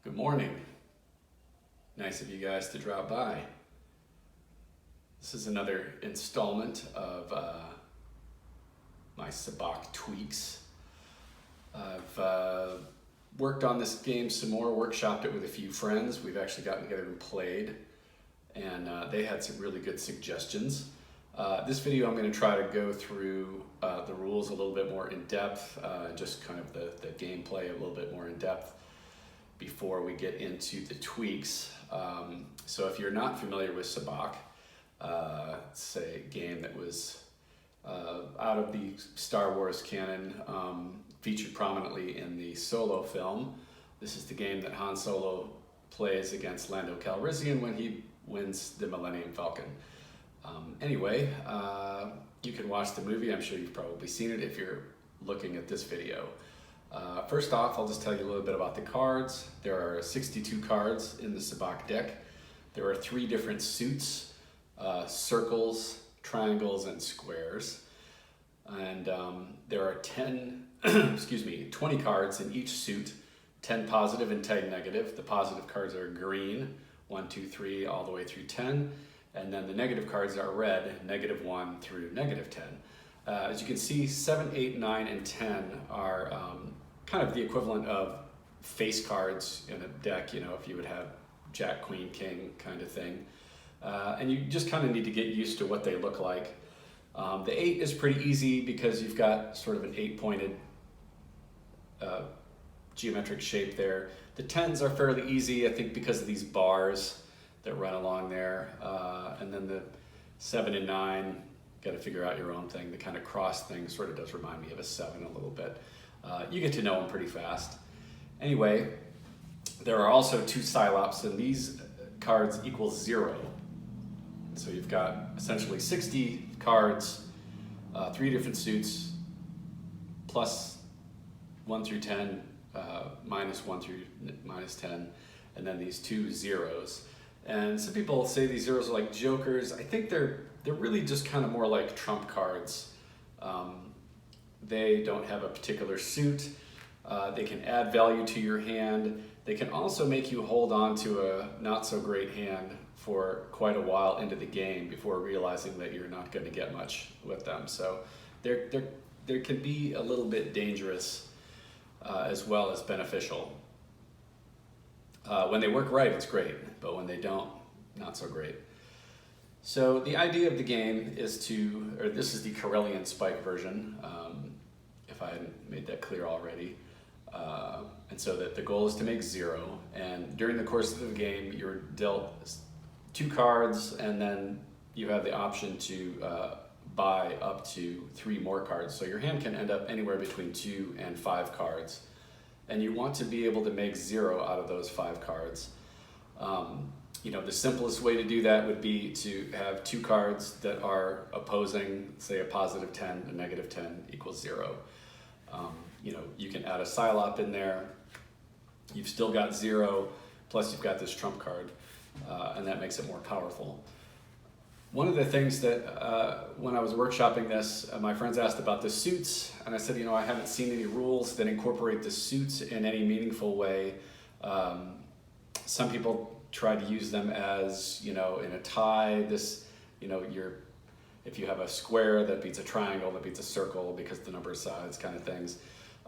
Good morning. Nice of you guys to drop by. This is another installment of my Sabacc Tweaks. I've worked on this game some more, workshopped it with a few friends. We've actually gotten together and played, and they had some really good suggestions. This video I'm going to try to go through the rules a little bit more in depth, just kind of the gameplay a little bit more in depth before we get into the tweaks. So if you're not familiar with Sabacc, it's a game that was out of the Star Wars canon, featured prominently in the Solo film. This is the game that Han Solo plays against Lando Calrissian when he wins the Millennium Falcon. Anyway, you can watch the movie. I'm sure you've probably seen it if you're looking at this video. First off, I'll just tell you a little bit about the cards. There are 62 cards in the Sabacc deck. There are 3 different suits, circles, triangles, and squares. And there are 20 cards in each suit, 10 positive and 10 negative. The positive cards are green, 1, 2, 3, all the way through 10. And then the negative cards are red, -1 through -10. As you can see, 7, 8, 9, and 10 are kind of the equivalent of face cards in a deck, if you would have Jack, Queen, King kind of thing. And you just kind of need to get used to what they look like. The 8 is pretty easy because you've got sort of an 8-pointed geometric shape there. The 10s are fairly easy, I think, because of these bars that run along there. And then the 7 and 9, got to figure out your own thing. The kind of cross thing sort of does remind me of a 7 a little bit. You get to know them pretty fast. Anyway, there are also 2 stylops, and these cards equal 0. So you've got essentially 60 cards, 3 different suits, plus 1 through 10, -1 through -10, and then these 2 zeros. And some people say these zeros are like jokers. I think they're really just kind of more like trump cards. They don't have a particular suit. They can add value to your hand. They can also make you hold on to a not so great hand for quite a while into the game before realizing that you're not going to get much with them. So they can be a little bit dangerous as well as beneficial. When they work right, it's great, but when they don't, not so great. So the idea of the game is this is the Corellian spike version, if I hadn't made that clear already. And so that the goal is to make 0, and during the course of the game, you're dealt 2 cards, and then you have the option to buy up to 3 more cards. So your hand can end up anywhere between 2 and 5 cards. And you want to be able to make 0 out of those 5 cards. The simplest way to do that would be to have 2 cards that are opposing, say a positive 10, a negative 10 equals 0. You can add a stylop in there. You've still got 0, plus you've got this trump card, and that makes it more powerful. One of the things that, when I was workshopping this, my friends asked about the suits, and I said, I haven't seen any rules that incorporate the suits in any meaningful way. Some people try to use them as, in a tie, if you have a square that beats a triangle, that beats a circle because the number of sides kind of things.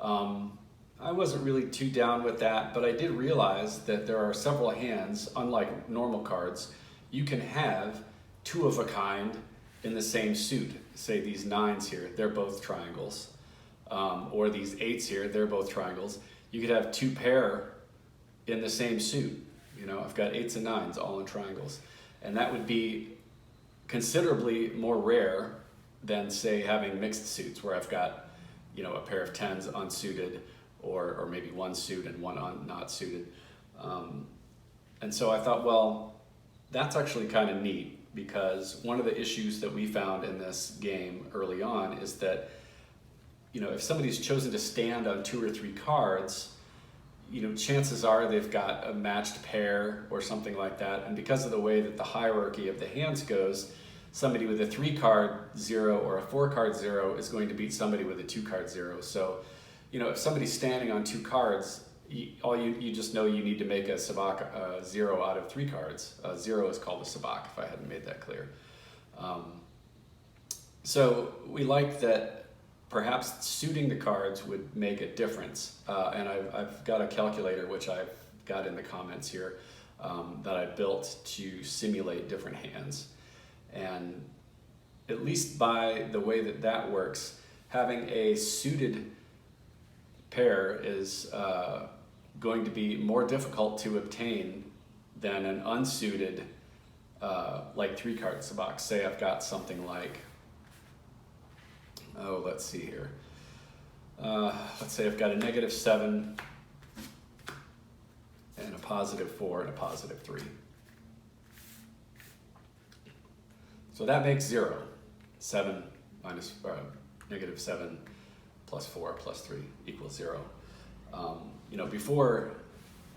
I wasn't really too down with that, but I did realize that there are several hands, unlike normal cards, you can have 2 of a kind in the same suit. Say these 9s here, they're both triangles. Or these 8s here, they're both triangles. You could have 2 pair in the same suit. I've got 8s and 9s all in triangles. And that would be considerably more rare than, say, having mixed suits where I've got, a pair of 10s unsuited, or maybe 1 suit and 1 not suited. And so I thought, well, that's actually kind of neat, because one of the issues that we found in this game early on is that, if somebody's chosen to stand on 2 or 3 cards, chances are they've got a matched pair or something like that. And because of the way that the hierarchy of the hands goes, somebody with a 3-card 0 or a 4-card 0 is going to beat somebody with a 2-card 0. So, if somebody's standing on 2 cards, you just know you need to make a Sabacc 0 out of 3 cards. 0 is called a Sabacc, if I hadn't made that clear. So we liked that perhaps suiting the cards would make a difference. And I've got a calculator, which I've got in the comments here, that I built to simulate different hands. And at least by the way that that works, having a suited pair is going to be more difficult to obtain than an unsuited, like 3-card Sabacc. Say I've got something like, let's see here. Let's say I've got a -7 and a +4 and a +3. So that makes 0. 7 minus -7 plus 4 plus 3 equals 0. You know, before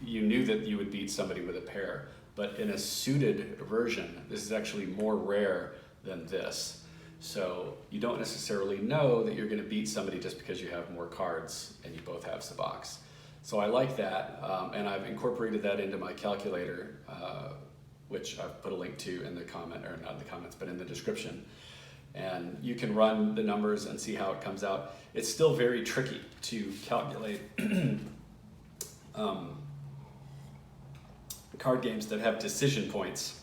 you knew that you would beat somebody with a pair, but in a suited version, this is actually more rare than this. So you don't necessarily know that you're going to beat somebody just because you have more cards and you both have Sabaccs. So I like that, and I've incorporated that into my calculator, which I've put a link to in the comment, or not in the comments, but in the description. And you can run the numbers and see how it comes out. It's still very tricky to calculate card games that have decision points,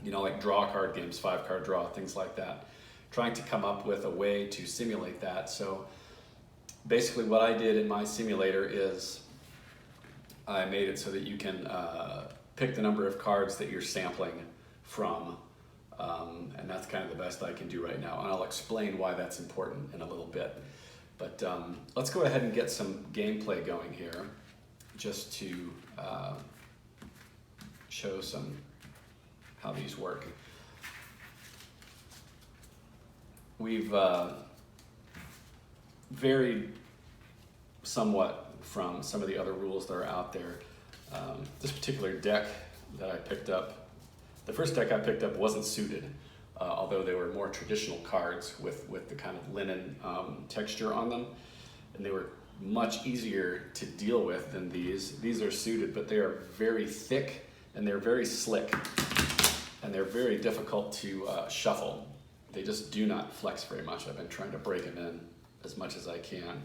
you know, like draw card games, 5-card draw, things like that. Trying to come up with a way to simulate that. So basically what I did in my simulator is I made it so that you can pick the number of cards that you're sampling from, and that's kind of the best I can do right now, and I'll explain why that's important in a little bit. But let's go ahead and get some gameplay going here, just to show how these work. We've varied somewhat from some of the other rules that are out there. This particular deck that I picked up, the first deck I picked up wasn't suited, although they were more traditional cards with the kind of linen texture on them, and they were much easier to deal with than these. These are suited, but they are very thick and they're very slick, and they're very difficult to shuffle. They just do not flex very much. I've been trying to break them in as much as I can,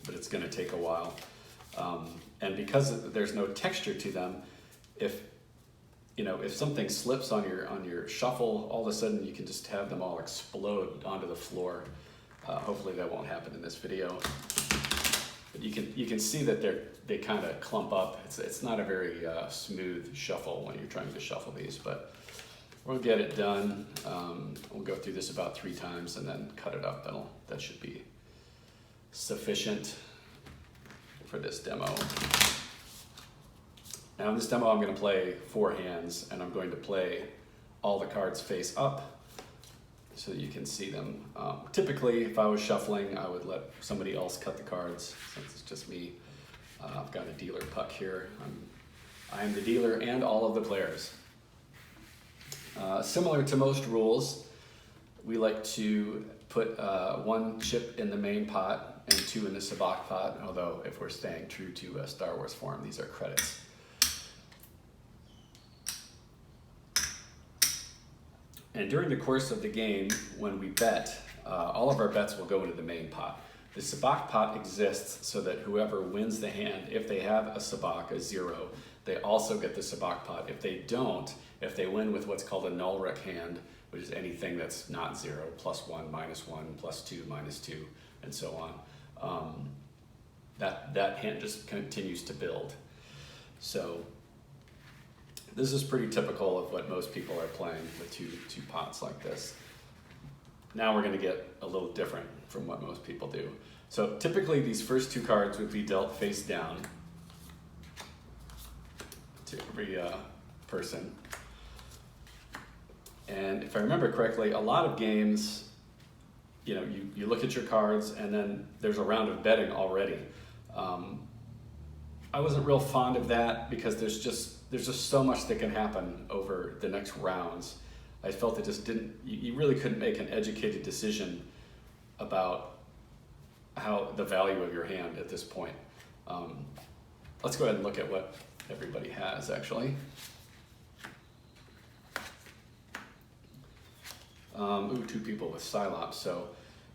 but it's going to take a while. And because there's no texture to them, if something slips on your shuffle, all of a sudden you can just have them all explode onto the floor. Hopefully that won't happen in this video. But you can see that they kind of clump up. It's not a very smooth shuffle when you're trying to shuffle these, but we'll get it done. We'll go through this about 3 times and then cut it up. That should be sufficient for this demo. Now in this demo I'm going to play 4 hands, and I'm going to play all the cards face up so that you can see them. Typically if I was shuffling, I would let somebody else cut the cards. Since it's just me, I've got a dealer puck here. I am the dealer and all of the players. Similar to most rules, we like to put 1 chip in the main pot and 2 in the Sabacc pot, although if we're staying true to Star Wars form, these are credits. And during the course of the game, when we bet, all of our bets will go into the main pot. The Sabacc pot exists so that whoever wins the hand, if they have a Sabacc, a 0, they also get the Sabacc pot. If they don't, if they win with what's called a null rec hand, which is anything that's not 0, +1, -1, +2, -2, and so on, that hand just continues to build. So this is pretty typical of what most people are playing with two pots like this. Now we're going to get a little different from what most people do. So typically these first 2 cards would be dealt face down to every person. And if I remember correctly, a lot of games, you look at your cards and then there's a round of betting already. I wasn't real fond of that because there's just so much that can happen over the next rounds. I felt it just you really couldn't make an educated decision about the value of your hand at this point. Let's go ahead and look at what everybody has, actually. Ooh, 2 people with stylop. So,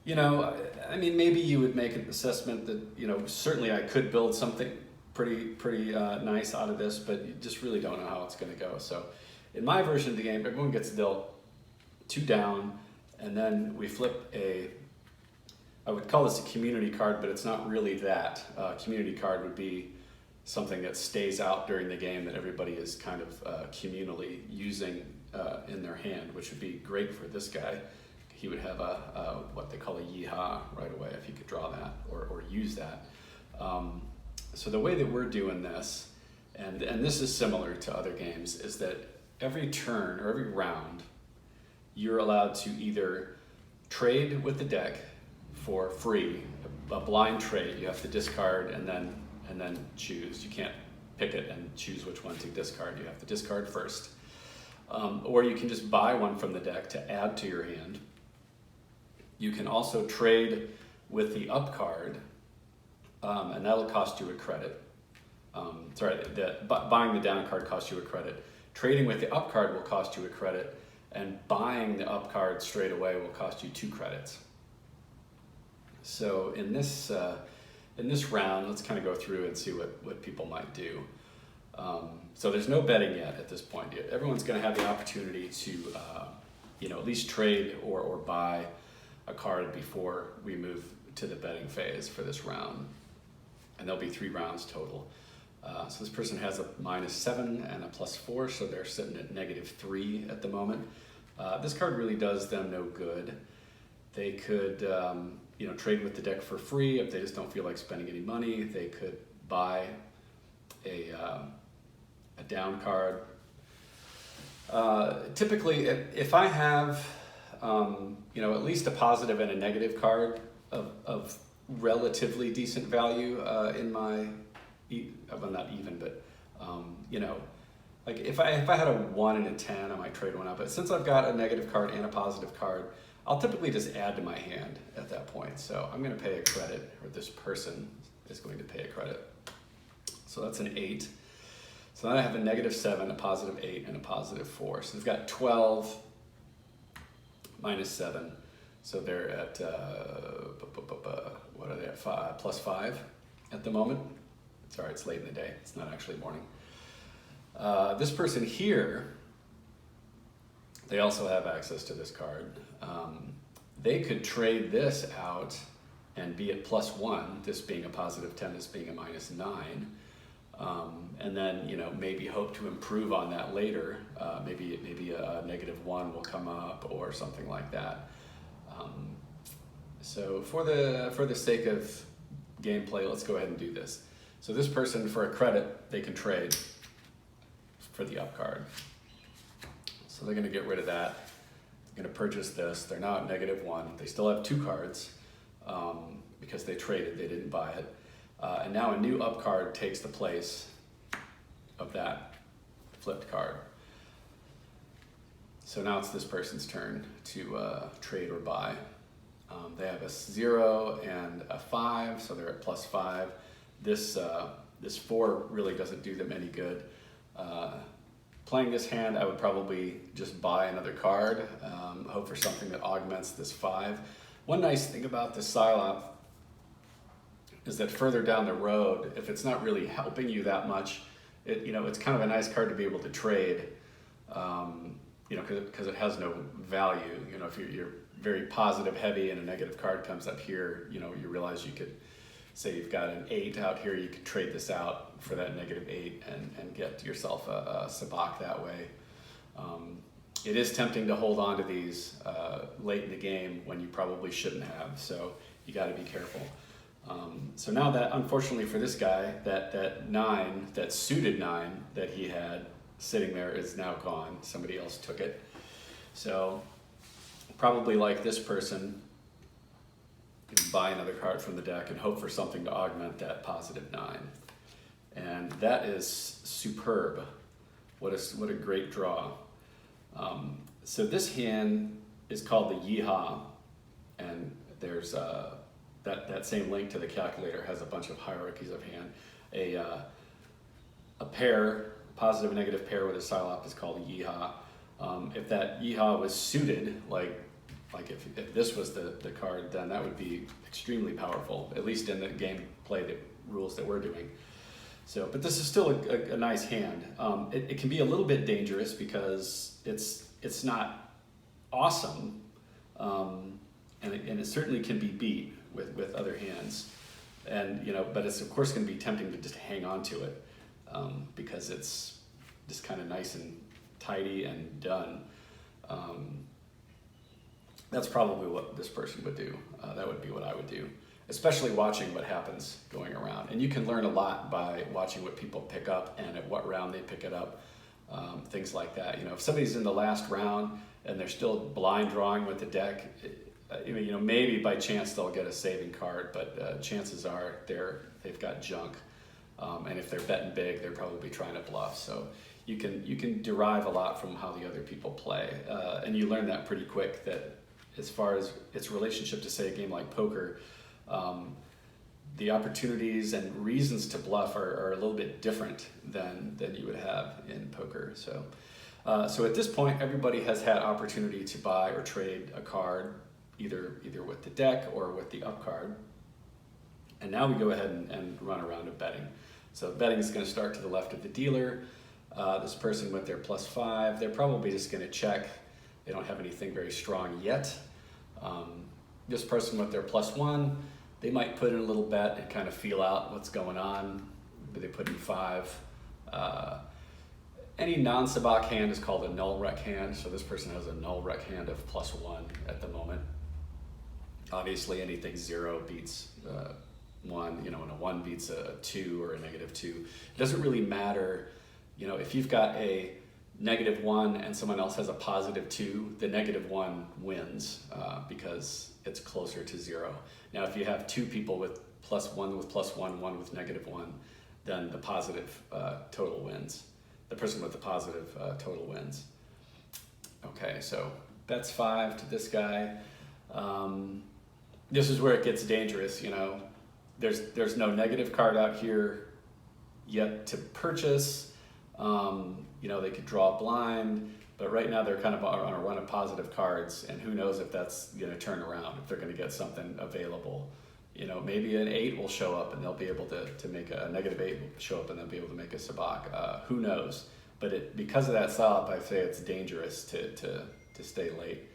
you know, I mean, maybe you would make an assessment that, you know, certainly I could build something pretty nice out of this, but you just really don't know how it's going to go. So in my version of the game, everyone gets dealt 2 down, and then we flip I would call this a community card, but it's not really that. Community card would be something that stays out during the game that everybody is kind of communally using in their hand, which would be great for this guy. He would have what they call a yeehaw right away if he could draw that or use that. So the way that we're doing this, and this is similar to other games, is that every turn or every round, you're allowed to either trade with the deck for free, a blind trade. You have to discard and then choose. You can't pick it and choose which one to discard. You have to discard first. Or you can just buy one from the deck to add to your hand. You can also trade with the up card, and that'll cost you a credit. Buying the down card costs you a credit. Trading with the up card will cost you a credit, and buying the up card straight away will cost you 2 credits. So in this round, let's kind of go through and see what people might do. So there's no betting yet at this point. Everyone's going to have the opportunity to, at least trade or buy a card before we move to the betting phase for this round. And there'll be 3 rounds total. So this person has a -7 and a +4, so they're sitting at -3 at the moment. This card really does them no good. They could, trade with the deck for free if they just don't feel like spending any money. They could buy a down card. Typically, if I have, at least a positive and a negative card of relatively decent value in my, well, not even, but like if I had a 1 and a 10, I might trade one out. But since I've got a negative card and a positive card, I'll typically just add to my hand at that point. So I'm going to pay a credit, or this person is going to pay a credit. So that's an 8. So then I have a -7, a +8, and a +4. So they've got 12 -7. So they're at, what are they at, +5 at the moment. Sorry, it's late in the day. It's not actually morning. This person here, they also have access to this card. They could trade this out and be at +1, this being a +10, this being a -9. And then, maybe hope to improve on that later. Maybe a -1 will come up or something like that. So for the sake of gameplay, let's go ahead and do this. So this person, for a credit, they can trade for the up card. So they're going to get rid of that. They're going to purchase this. They're now at -1. They still have 2 cards because they traded, they didn't buy it. And now a new up card takes the place of that flipped card. So now it's this person's turn to trade or buy. They have a 0 and a 5, so they're at +5. This 4 really doesn't do them any good. Playing this hand, I would probably just buy another card, hope for something that augments this 5. One nice thing about this stylop is that further down the road, if it's not really helping you that much, it's kind of a nice card to be able to trade, because it has no value. If you're very positive heavy and a negative card comes up here, you realize you could, say you've got an 8 out here, you could trade this out for that -8 and get yourself a Sabacc that way. It is tempting to hold on to these late in the game when you probably shouldn't have, so you got to be careful. So now that, unfortunately for this guy, that 9, that suited 9 that he had sitting there is now gone. Somebody else took it. So probably like this person, you can buy another card from the deck and hope for something to augment that +9. And that is superb. What a great draw. So this hand is called the Yeehaw, and there's that same link to the calculator has a bunch of hierarchies of hand. A pair, positive and negative pair with a stylop is called yeehaw. If that yeehaw was suited, like if this was the card, then that would be extremely powerful, at least in the gameplay rules that we're doing. So, but this is still a nice hand. It can be a little bit dangerous because it's not awesome, and it certainly can be beat with other hands, and but it's of course going to be tempting to just hang on to it because it's just kind of nice and tidy and done. That's probably what this person would do. That would be what I would do, especially watching what happens going around. And you can learn a lot by watching what people pick up and at what round they pick it up, things like that. If somebody's in the last round and they're still blind drawing with the deck, maybe by chance they'll get a saving card, but chances are they've got junk. And if they're betting big, they're probably trying to bluff. So you can derive a lot from how the other people play, and you learn that pretty quick. That as far as its relationship to, say, a game like poker, the opportunities and reasons to bluff are a little bit different than you would have in poker. So at this point, everybody has had opportunity to buy or trade a card, either with the deck or with the up card. And now we go ahead and run a round of betting. So betting is going to start to the left of the dealer. This person with their +5, they're probably just going to check. They don't have anything very strong yet. This person with their +1, they might put in a little bet and kind of feel out what's going on. They put in 5. Any non-Sabacc hand is called a null rec hand. So this person has a null rec hand of +1 at the moment. Obviously anything 0 beats 1, and a 1 beats a 2 or a -2. It doesn't really matter, if you've got a -1 and someone else has a +2, the -1 wins because it's closer to 0. Now, if you have 2 people with +1 with +1, one with -1, then the positive total wins. The person with the positive total wins. Okay, so bets 5 to this guy. This is where it gets dangerous, There's no negative card out here yet to purchase. They could draw blind, but right now they're kind of on a run of positive cards, and who knows if that's going to turn around, if they're going to get something available. Maybe an 8 will show up and they'll be able to make a -8 will show up and they'll be able to make a Sabacc. Who knows? But because of that stylop, I say it's dangerous to stay late.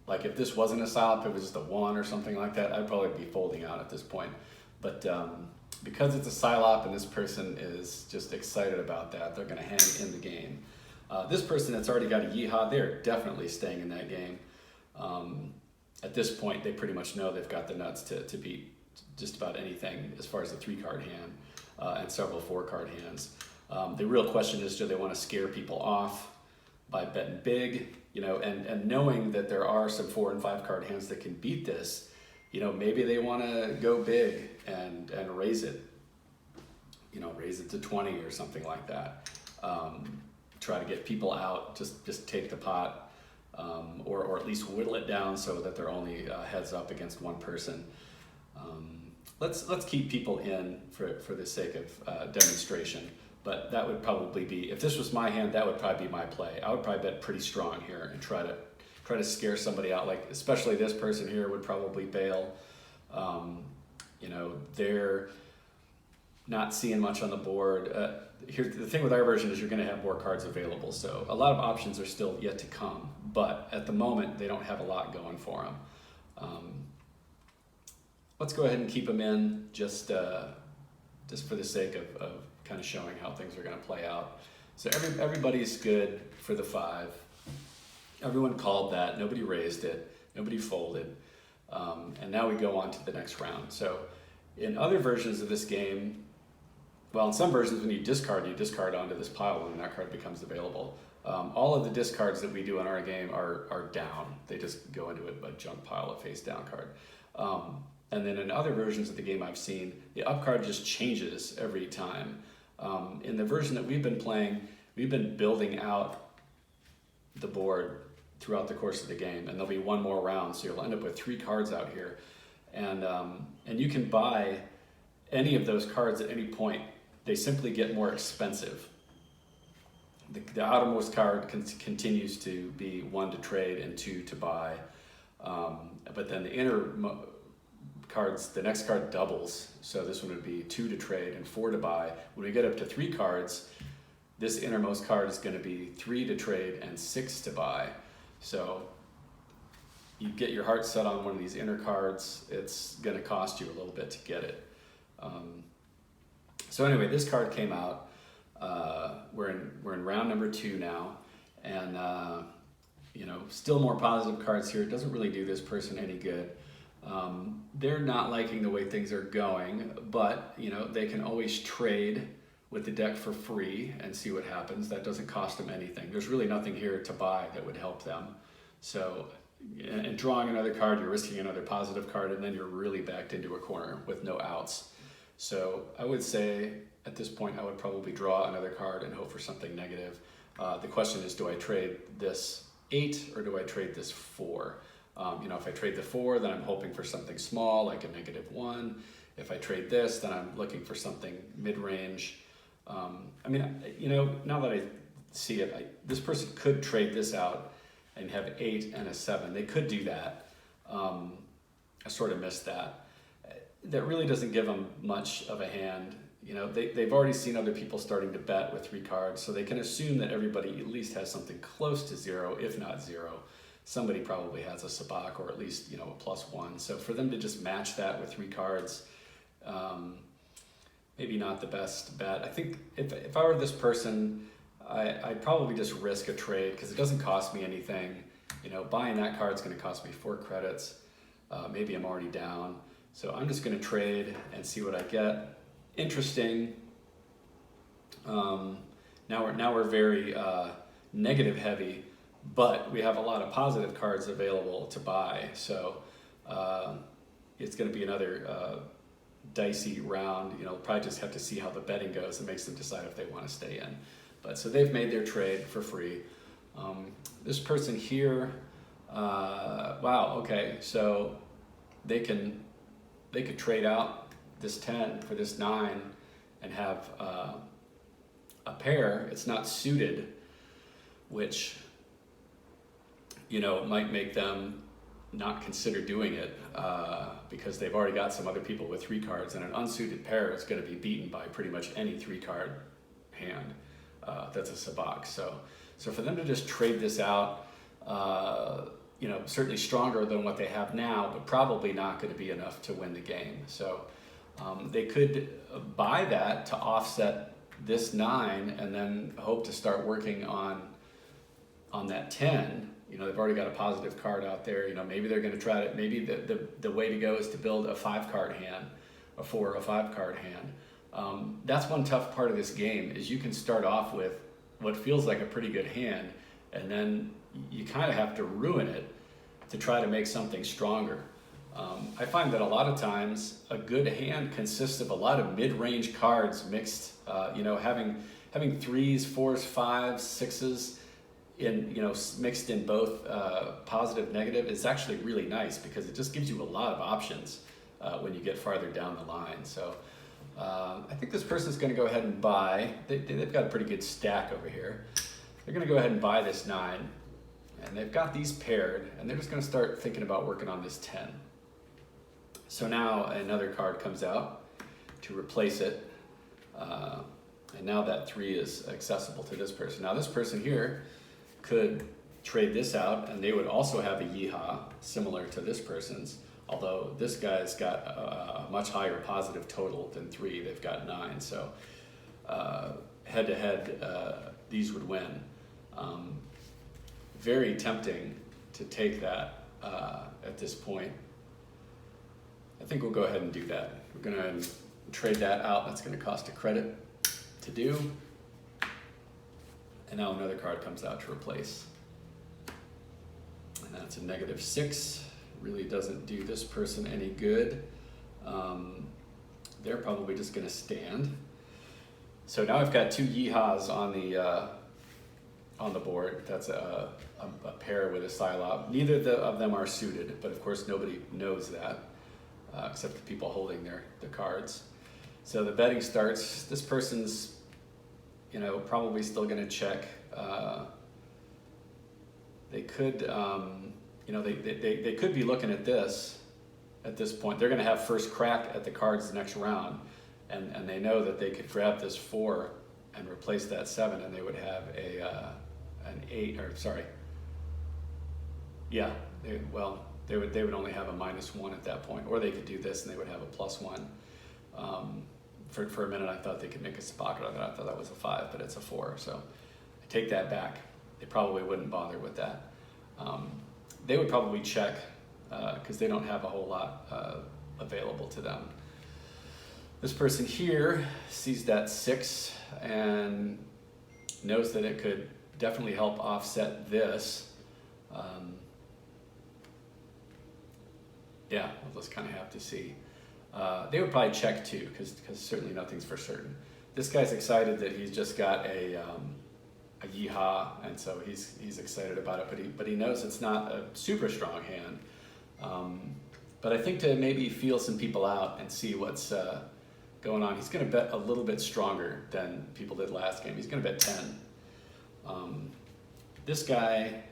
Like if this wasn't a stylop, it was just a 1 or something like that, I'd probably be folding out at this point. But because it's a stylop and this person is just excited about that, they're going to hang in the game. This person that's already got a yeehaw, they're definitely staying in that game. At this point, they pretty much know they've got the nuts to beat just about anything as far as the 3-card hand and several 4-card hands. The real question is, do they want to scare people off by betting big? And knowing that there are some 4 and 5-card hands that can beat this, maybe they want to go big and raise it, raise it to 20 or something like that. Try to get people out, just take the pot, or at least whittle it down so that they're only heads up against one person. Let's keep people in for the sake of demonstration. But that would probably be, if this was my hand, that would probably be my play. I would probably bet pretty strong here and try to scare somebody out. Like especially this person here would probably bail. They're not seeing much on the board. Here's the thing with our version is you're going to have more cards available. So a lot of options are still yet to come. But at the moment, they don't have a lot going for them. Let's go ahead and keep them in just for the sake of kind of showing how things are going to play out. So everybody's good for the 5. Everyone called that. Nobody raised it. Nobody folded. And now we go on to the next round. So in other versions of this game, well, in some versions when you discard onto this pile and that card becomes available. All of the discards that we do in our game are down. They just go into a junk pile, a face down card. And then in other versions of the game I've seen, the up card just changes every time. In the version that we've been playing, we've been building out the board throughout the course of the game, and there'll be one more round, so you'll end up with 3 cards out here. And you can buy any of those cards at any point. They simply get more expensive. The outermost card continues to be 1 to trade and 2 to buy, but then the inner cards, the next card doubles. So this one would be 2 to trade and 4 to buy. When we get up to 3 cards, this innermost card is going to be 3 to trade and 6 to buy. So you get your heart set on one of these inner cards, it's going to cost you a little bit to get it. So anyway, this card came out. We're in round number 2 now, and still more positive cards here. It doesn't really do this person any good. They're not liking the way things are going, but they can always trade with the deck for free and see what happens. That doesn't cost them anything. There's really nothing here to buy that would help them. So, and drawing another card, you're risking another positive card, and then you're really backed into a corner with no outs. So I would say at this point, I would probably draw another card and hope for something negative. The question is, do I trade this 8 or do I trade this 4? If I trade the 4, then I'm hoping for something small, like a -1. If I trade this, then I'm looking for something mid-range. Now that I see it, this person could trade this out and have 8 and a 7. They could do that. I sort of missed that. That really doesn't give them much of a hand. They've already seen other people starting to bet with 3 cards, so they can assume that everybody at least has something close to 0, if not 0. Somebody probably has a sabacc or at least, a +1. So for them to just match that with 3 cards, maybe not the best bet. I think if I were this person, I'd probably just risk a trade because it doesn't cost me anything. Buying that card's going to cost me 4 credits. Maybe I'm already down. So I'm just going to trade and see what I get. Interesting. Now we're very negative heavy, but we have a lot of positive cards available to buy. So it's going to be another dicey round. Probably just have to see how the betting goes. It makes them decide if they want to stay in. But so they've made their trade for free. This person here, wow, okay, so they could trade out this 10 for this 9 and have a pair. It's not suited, which might make them not consider doing it because they've already got some other people with 3 cards, and an unsuited pair is going to be beaten by pretty much any 3-card hand that's a sabacc. So for them to just trade this out, certainly stronger than what they have now, but probably not going to be enough to win the game. So they could buy that to offset this 9 and then hope to start working on that 10. They've already got a positive card out there. Maybe they're going to try to, maybe the way to go is to build a 5-card hand, a 4 or a 5-card hand. That's one tough part of this game, is you can start off with what feels like a pretty good hand, and then you kind of have to ruin it to try to make something stronger. I find that a lot of times a good hand consists of a lot of mid-range cards mixed, having 3s, 4s, 5s, 6s mixed in both positive, negative is actually really nice because it just gives you a lot of options when you get farther down the line. So I think this person's going to go ahead and buy. They've got a pretty good stack over here. They're going to go ahead and buy this 9. And they've got these paired, and they're just going to start thinking about working on this 10. So now another card comes out to replace it. And now that 3 is accessible to this person. Now this person here could trade this out, and they would also have a yeehaw similar to this person's, although this guy's got a much higher positive total than 3. They've got 9. So head-to-head, these would win. Very tempting to take that at this point. I think we'll go ahead and do that. We're going to trade that out. That's going to cost a credit to do. And now another card comes out to replace. And that's a -6. Really doesn't do this person any good. They're probably just going to stand. So now I've got 2 yeehaws on the board. That's a pair with a stylop. Neither of them are suited, but of course nobody knows that. except the people holding the cards. So the betting starts. This person's, probably still going to check. They could, they could be looking at this at this point. They're going to have first crack at the cards the next round, and they know that they could grab this 4 and replace that 7, and they would have an 8, or sorry. Yeah, they would only have a -1 at that point, or they could do this and they would have a +1. For a minute I thought they could make a Sabacc out of it. I thought that was a 5, but it's a 4, so I take that back. They probably wouldn't bother with that. They would probably check because they don't have a whole lot available to them. This person here sees that 6 and knows that it could definitely help offset this. Yeah, we'll just kind of have to see. They would probably check too, because certainly nothing's for certain. This guy's excited that he's just got a yeehaw, and so he's excited about it, but he knows it's not a super strong hand. But I think to maybe feel some people out and see what's going on, he's going to bet a little bit stronger than people did last game. He's going to bet 10. This guy,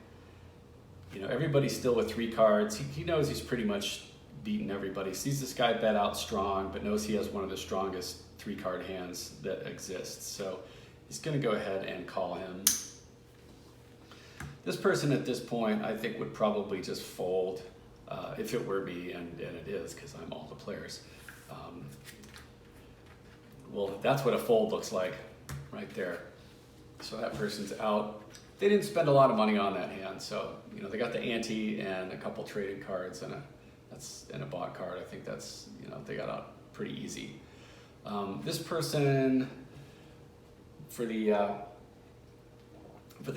everybody's still with 3 cards. He knows he's pretty much beaten everybody. Sees this guy bet out strong, but knows he has one of the strongest 3-card hands that exists. So he's going to go ahead and call him. This person at this point, I think, would probably just fold if it were me, and it is, because I'm all the players. Well, that's what a fold looks like right there. So that person's out. They didn't spend a lot of money on that hand, so they got the ante and a couple traded cards and a bought card. I think that's they got out pretty easy. This person, for the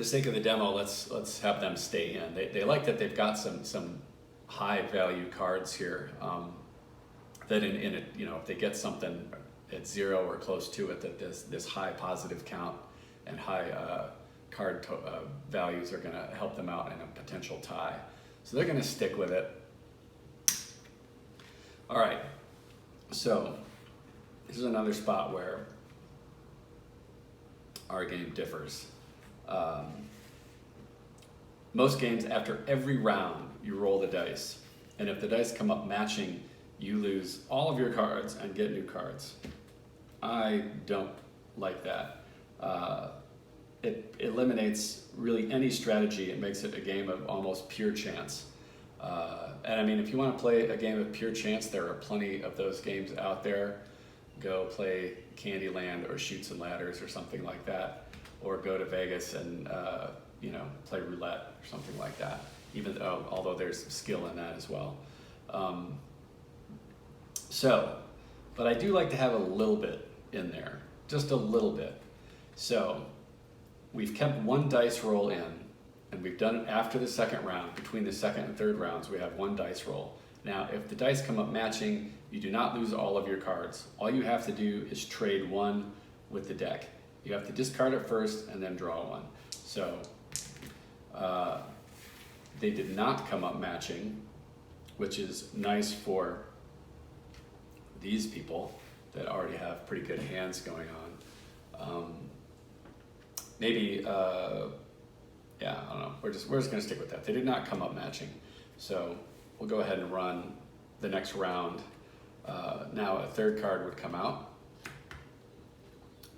sake of the demo, let's have them stay in. They like that they've got some high value cards here. That in it, if they get something at 0 or close to it, that this high positive count and high card values are going to help them out in a potential tie. So they're going to stick with it. All right, so this is another spot where our game differs. Most games, after every round, you roll the dice, and if the dice come up matching, you lose all of your cards and get new cards. I don't like that. It eliminates really any strategy. It makes it a game of almost pure chance. And I mean, if you want to play a game of pure chance, there are plenty of those games out there. Go play Candyland or Chutes and Ladders or something like that, or go to Vegas and play roulette or something like that. Even although there's skill in that as well. But I do like to have a little bit in there, just a little bit. So we've kept 1 dice roll in, and we've done it after the second round. Between the second and third rounds, we have 1 dice roll. Now, if the dice come up matching, you do not lose all of your cards. All you have to do is trade 1 with the deck. You have to discard it first and then draw 1. So they did not come up matching, which is nice for these people that already have pretty good hands going on. Yeah, I don't know. We're just gonna stick with that. They did not come up matching, so we'll go ahead and run the next round. Now a third card would come out.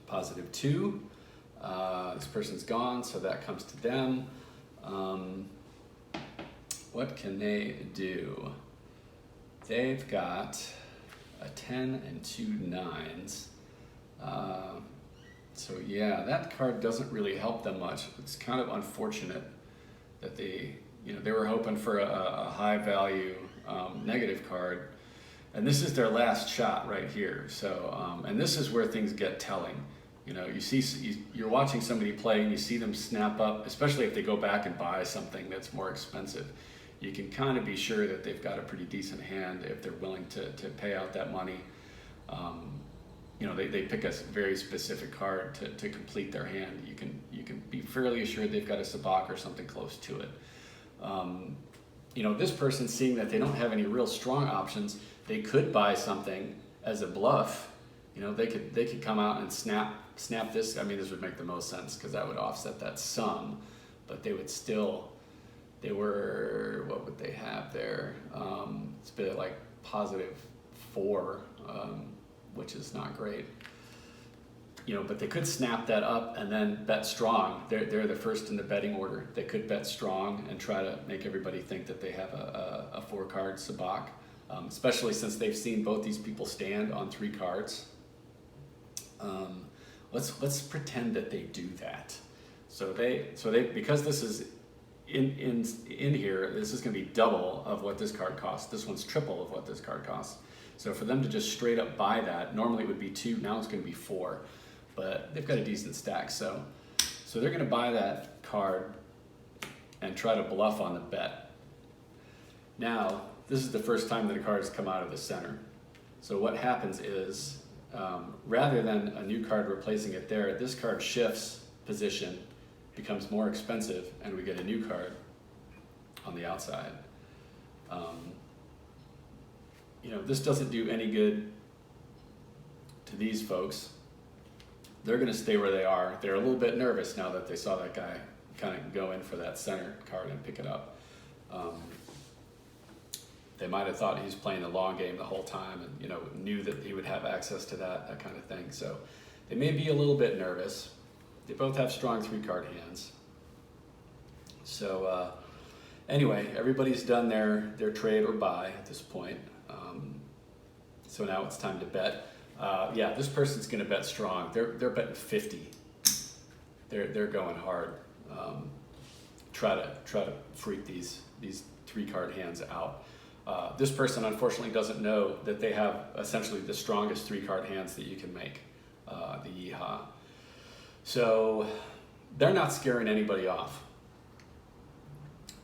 +2. This person's gone, so that comes to them. What can they do? They've got a 10 and 2 9s. So yeah, that card doesn't really help them much. It's kind of unfortunate that they were hoping for a high value negative card, and this is their last shot right here. So and this is where things get telling. You're watching somebody play and you see them snap up, especially if they go back and buy something that's more expensive. You can kind of be sure that they've got a pretty decent hand if they're willing to pay out that money. They pick a very specific card to complete their hand. You can be fairly assured they've got a Sabacc or something close to it. This person, seeing that they don't have any real strong options, they could buy something as a bluff. You know, they could come out and snap this. I mean, this would make the most sense because that would offset that sum, but they would still, what would they have there? It's a bit like +4, which is not great. You know, but they could snap that up and then bet strong. They're the first in the betting order. They could bet strong and try to make everybody think that they have a 4-card sabacc, especially since they've seen both these people stand on 3 cards. Let's pretend that they do that. So they because this is in here, this is going to be double of what this card costs. This one's triple of what this card costs. So for them to just straight up buy that, normally it would be 2. Now it's going to be 4. But they've got a decent stack, so they're going to buy that card and try to bluff on the bet. Now, this is the first time that a card has come out of the center. So what happens is, rather than a new card replacing it there, this card shifts position, becomes more expensive, and we get a new card on the outside. You know, this doesn't do any good to these folks. They're going to stay where they are. They're a little bit nervous now that they saw that guy kind of go in for that center card and pick it up. They might have thought he was playing the long game the whole time and, you know, knew that he would have access to that kind of thing. So they may be a little bit nervous. They both have strong 3-card hands. So anyway, everybody's done their trade or buy at this point. So now it's time to bet. Yeah, this person's going to bet strong. They're betting 50. They're going hard. Try to freak these 3-card hands out. This person unfortunately doesn't know that they have essentially the strongest 3-card hands that you can make, the yeehaw. So they're not scaring anybody off.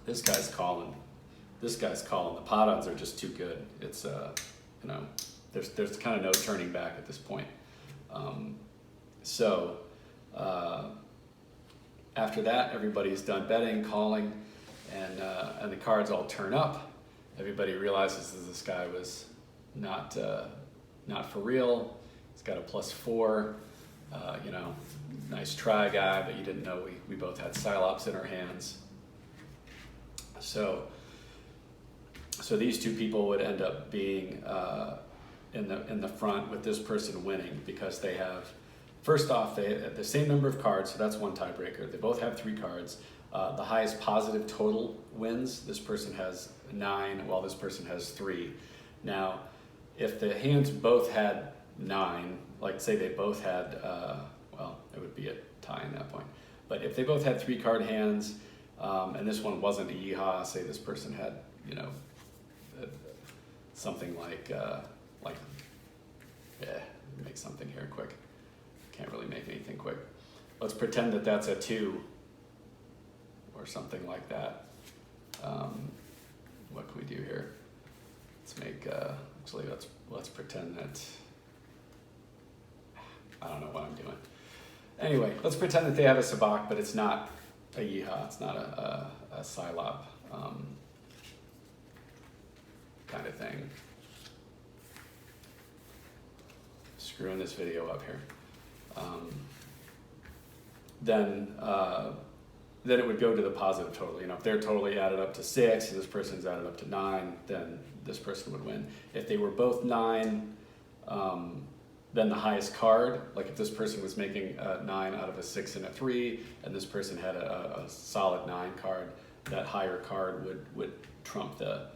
This guy's calling. The pot odds are just too good. It's you know, there's kind of no turning back at this point. After that, everybody's done betting, calling, and the cards all turn up. Everybody realizes that this guy was not for real. He's got a +4. You know, nice try, guy, but you didn't know we both had stylops in our hands. So these 2 people would end up being in the front with this person winning because they have, first off, they have the same number of cards, so that's one tiebreaker. They both have 3 cards. The highest positive total wins. This person has 9, while this person has 3. Now, if the hands both had 9, like say they both had, well, it would be a tie in that point. But if they both had 3-card hands, and this one wasn't a yeehaw, say this person had, you know, something like make something here quick. Can't really make anything quick. Let's pretend that that's a 2 or something like that. What can we do here? Let's make, actually let's pretend that, I don't know what I'm doing. Anyway, let's pretend that they have a sabacc, but it's not a yeehaw, it's not a stylop kind of thing. Screwing this video up here. Then it would go to the positive total. You know, if they're totally added up to 6 and this person's added up to 9, then this person would win. If they were both 9, then the highest card, like if this person was making a 9 out of a 6 and a 3, and this person had a solid 9 card, that higher card would trump the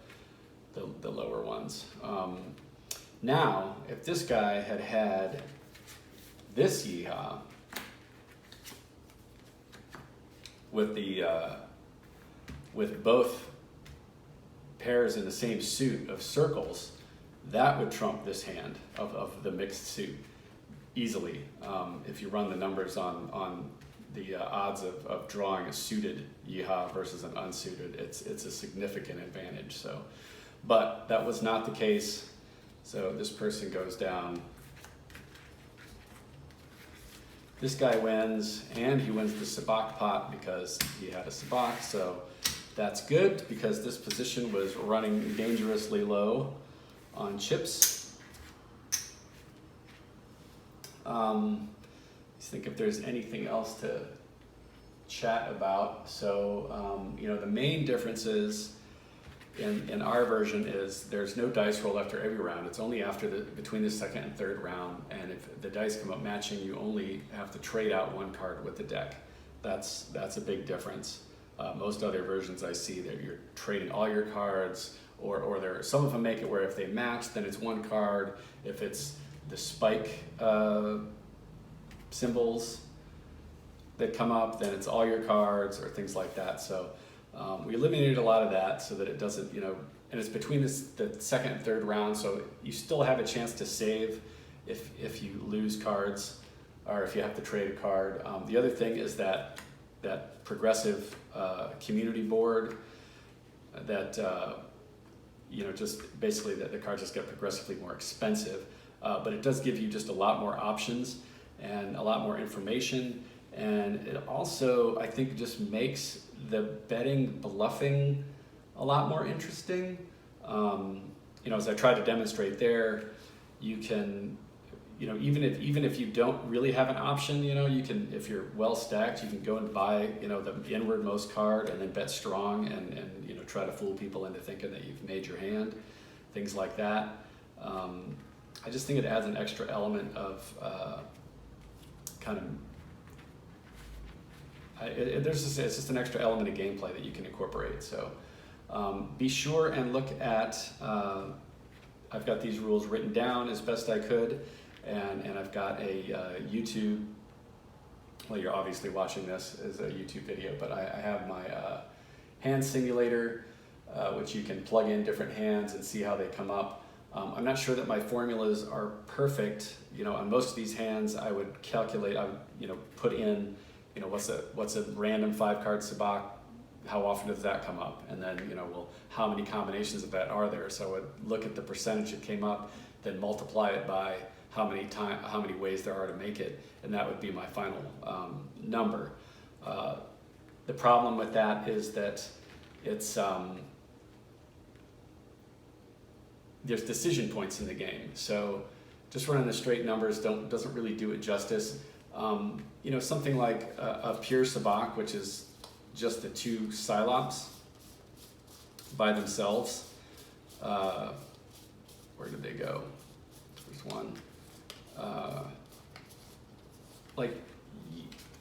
lower ones. Now, if this guy had this yeehaw with both pairs in the same suit of circles, that would trump this hand of the mixed suit easily. If you run the numbers on the odds of drawing a suited yeehaw versus an unsuited, it's a significant advantage. So, but that was not the case. So this person goes down. This guy wins, and he wins the sabacc pot because he had a sabacc. So that's good because this position was running dangerously low on chips. Let's think if there's anything else to chat about. So, the main differences in our version is there's no dice roll after every round. It's only between the second and third round, and if the dice come up matching, you only have to trade out one card with the deck. That's a big difference. Most other versions I see that you're trading all your cards, or some of them make it where if they match, then it's one card. If it's the spike symbols that come up, then it's all your cards or things like that. So we eliminated a lot of that so that it doesn't, and it's between the second and third round, so you still have a chance to save if you lose cards or if you have to trade a card. The other thing is that progressive community board that, just basically that the cards just get progressively more expensive, but it does give you just a lot more options and a lot more information. And it also, I think, just makes the betting bluffing a lot more interesting. As I tried to demonstrate there, you can, even if you don't really have an option, you can, if you're well stacked, you can go and buy, the inwardmost card and then bet strong and try to fool people into thinking that you've made your hand, things like that. I just think it adds an extra element of it's just an extra element of gameplay that you can incorporate. So be sure and look at, I've got these rules written down as best I could, and I've got a YouTube, well, you're obviously watching this as a YouTube video, but I have my hand simulator, which you can plug in different hands and see how they come up. I'm not sure that my formulas are perfect. On most of these hands, I would calculate, put in, what's a random 5-card Sabacc, how often does that come up? And then, how many combinations of that are there? So I would look at the percentage it came up, then multiply it by how many ways there are to make it, and that would be my final number. The problem with that is that it's, there's decision points in the game. So just running the straight numbers doesn't really do it justice. Something like a pure Sabacc, which is just the 2 stylops by themselves. Where did they go? There's one.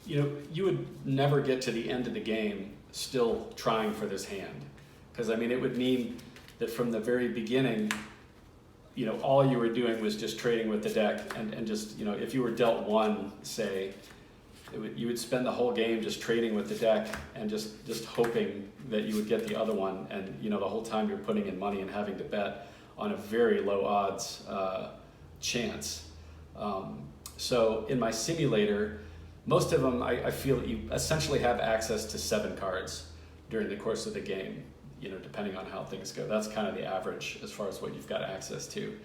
You would never get to the end of the game still trying for this hand. Because, it would mean that from the very beginning, all you were doing was just trading with the deck, and just, if you were dealt 1, say, you would spend the whole game just trading with the deck and just hoping that you would get the other one, and the whole time you're putting in money and having to bet on a very low odds chance. So in my simulator, most of them, I feel you essentially have access to 7 cards during the course of the game, depending on how things go. That's kind of the average as far as what you've got access to.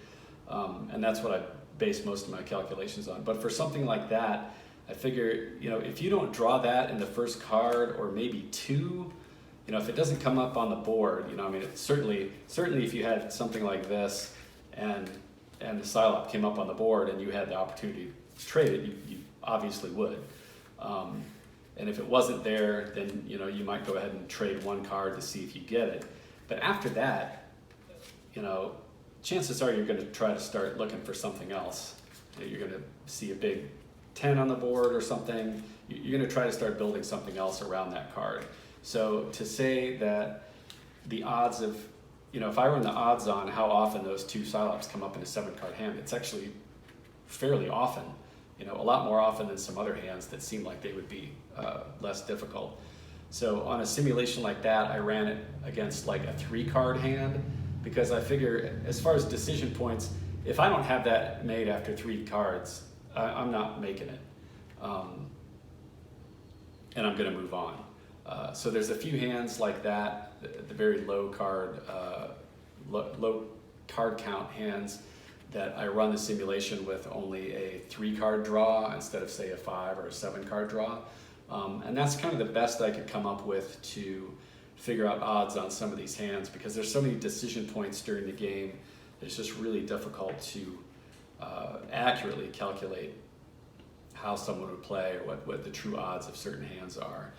And that's what I base most of my calculations on. But for something like that, I figure, if you don't draw that in the first card, or maybe 2, if it doesn't come up on the board, it's certainly if you had something like this and the stylop came up on the board and you had the opportunity to trade it, you obviously would. And if it wasn't there, then you might go ahead and trade 1 card to see if you get it. But after that, chances are you're going to try to start looking for something else. You're going to see a big 10 on the board or something. You're going to try to start building something else around that card. So to say that the odds of, if I run the odds on how often those 2 stylops come up in a 7-card hand, it's actually fairly often. A lot more often than some other hands that seem like they would be less difficult. So on a simulation like that, I ran it against like a 3-card hand, because I figure as far as decision points, if I don't have that made after 3 cards, I'm not making it. And I'm gonna move on. So there's a few hands like that, the very low card count hands, that I run the simulation with only a 3-card draw instead of, say, a 5 or a 7-card draw. And that's kind of the best I could come up with to figure out odds on some of these hands, because there's so many decision points during the game it's just really difficult to accurately calculate how someone would play or what the true odds of certain hands are.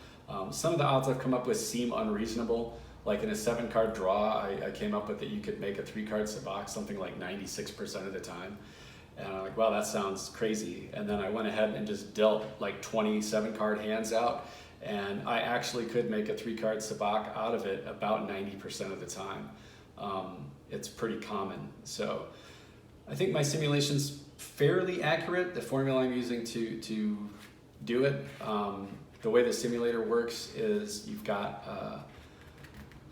Some of the odds I've come up with seem unreasonable. Like in a 7-card draw, I came up with that you could make a 3-card sabacc something like 96% of the time. And I'm like, wow, that sounds crazy. And then I went ahead and just dealt like 27-card hands out, and I actually could make a 3-card sabacc out of it about 90% of the time. It's pretty common. So I think my simulation's fairly accurate. The formula I'm using to do it, the way the simulator works is you've got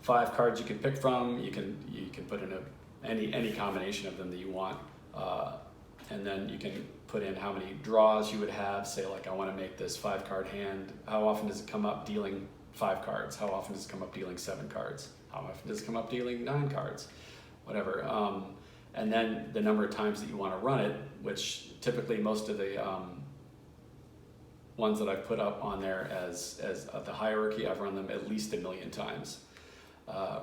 5 cards you can pick from. You can put in any combination of them that you want, and then you can put in how many draws you would have. Say like, I want to make this 5-card hand. How often does it come up dealing 5 cards? How often does it come up dealing 7 cards? How often does it come up dealing 9 cards? Whatever. And then the number of times that you want to run it, which typically most of the ones that I've put up on there as the hierarchy, I've run them at least 1 million times.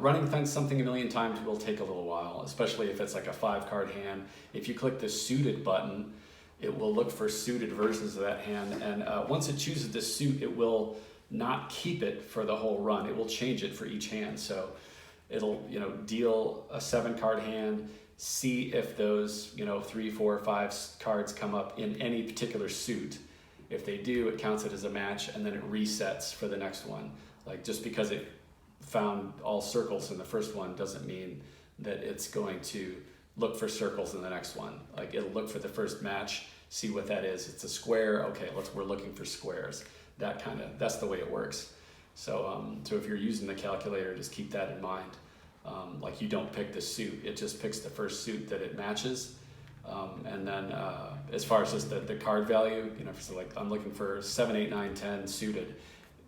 Running something 1 million times will take a little while, especially if it's like a 5-card hand. If you click the suited button, it will look for suited versions of that hand, and once it chooses the suit, it will not keep it for the whole run. It will change it for each hand. So it'll deal a 7-card hand, see if those 3, 4, 5 cards come up in any particular suit. If they do, it counts it as a match, and then it resets for the next one. Like, just because it found all circles in the first one doesn't mean that it's going to look for circles in the next one. Like, it'll look for the first match, see what that is. It's a square. Okay, we're looking for squares. That's the way it works. So so if you're using the calculator, just keep that in mind. Like, you don't pick the suit, it just picks the first suit that it matches. And then as far as just the card value, so like I'm looking for 7, 8, 9, 10 suited.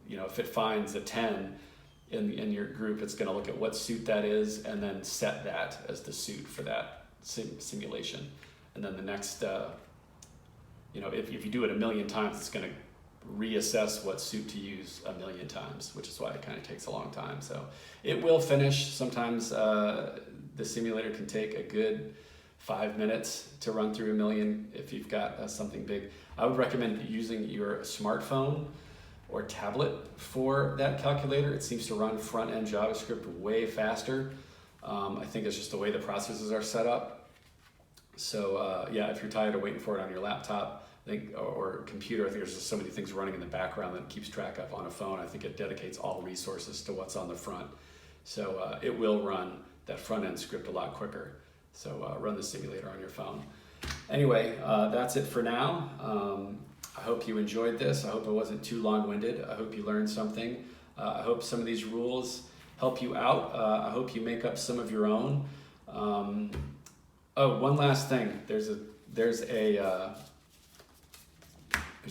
If it finds a 10 in your group, it's going to look at what suit that is and then set that as the suit for that simulation. And then the next, if you do it 1 million times, it's going to reassess what suit to use 1 million times, which is why it kind of takes a long time. So it will finish. Sometimes the simulator can take a good 5 minutes to run through 1 million if you've got something big. I would recommend using your smartphone or tablet for that calculator. It seems to run front-end JavaScript way faster. I think it's just the way the processes are set up. So yeah, if you're tired of waiting for it on your laptop, I think, or computer, I think there's just so many things running in the background that it keeps track of. On a phone, I think it dedicates all resources to what's on the front. So it will run that front-end script a lot quicker. So run the simulator on your phone. Anyway, that's it for now. I hope you enjoyed this. I hope it wasn't too long-winded. I hope you learned something. I hope some of these rules help you out. I hope you make up some of your own. Oh, one last thing. There's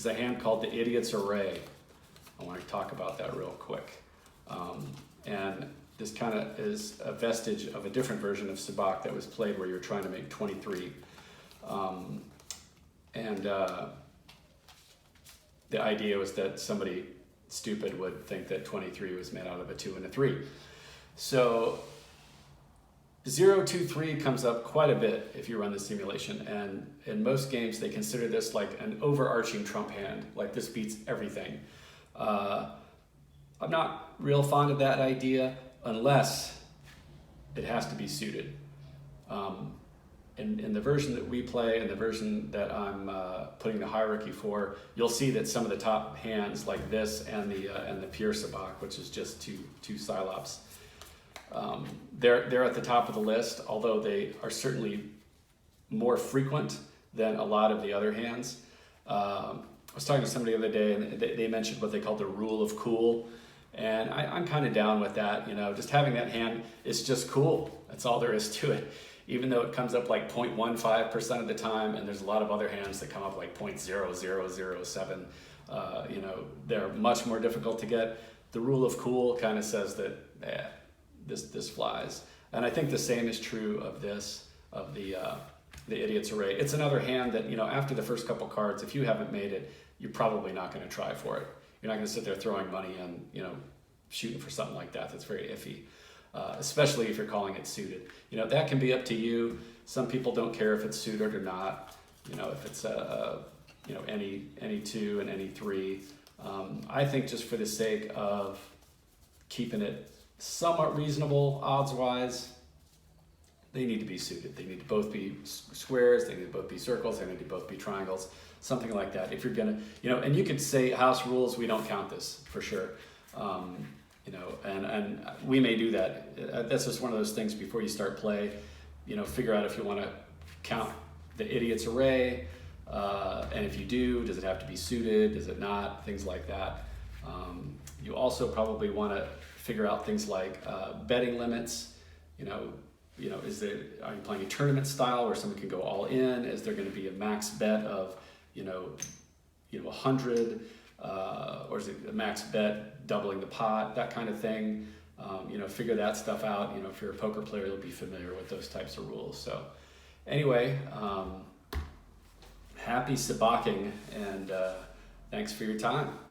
a hand called the Idiot's Array. I want to talk about that real quick. And this kind of is a vestige of a different version of Sabacc that was played where you're trying to make 23. The idea was that somebody stupid would think that 23 was made out of a 2 and a 3. So 0, 2, 3 comes up quite a bit if you run the simulation, and in most games they consider this like an overarching trump hand, like this beats everything. I'm not real fond of that idea unless it has to be suited. In the version that we play and the version that I'm putting the hierarchy for, you'll see that some of the top hands like this and the pure Sabacc, which is just two stylops, they're at the top of the list, although they are certainly more frequent than a lot of the other hands. I was talking to somebody the other day, and they mentioned what they call the rule of cool, and I'm kind of down with that. Just having that hand is just cool. That's all there is to it. Even though it comes up like 0.15% of the time, and there's a lot of other hands that come up like 0.0007, they're much more difficult to get. The rule of cool kind of says that this flies, and I think the same is true of the Idiot's Array. It's another hand that after the first couple cards, if you haven't made it, you're probably not going to try for it. You're not going to sit there throwing money and shooting for something like that. That's very iffy. especially if you're calling it suited. You know, that can be up to you. Some people don't care if it's suited or not. You know, if it's you know, any two and any three. I think just for the sake of keeping it somewhat reasonable odds-wise, they need to be suited. They need to both be squares, they need to both be circles, they need to both be triangles, something like that. If you're gonna, you know, and you could say house rules, we don't count this for sure. You know, and we may do that. That's just one of those things before you start play, you know, figure out if you want to count the idiot's array, and if you do, does it have to be suited, does it not, things like that. You also probably want to figure out things like betting limits. You know, are you playing a tournament style where someone can go all in? Is there going to be a max bet of, you know, 100, or is it a max bet doubling the pot, that kind of thing? You know, figure that stuff out. You know, if you're a poker player, you'll be familiar with those types of rules. So anyway, happy sabacking, and thanks for your time.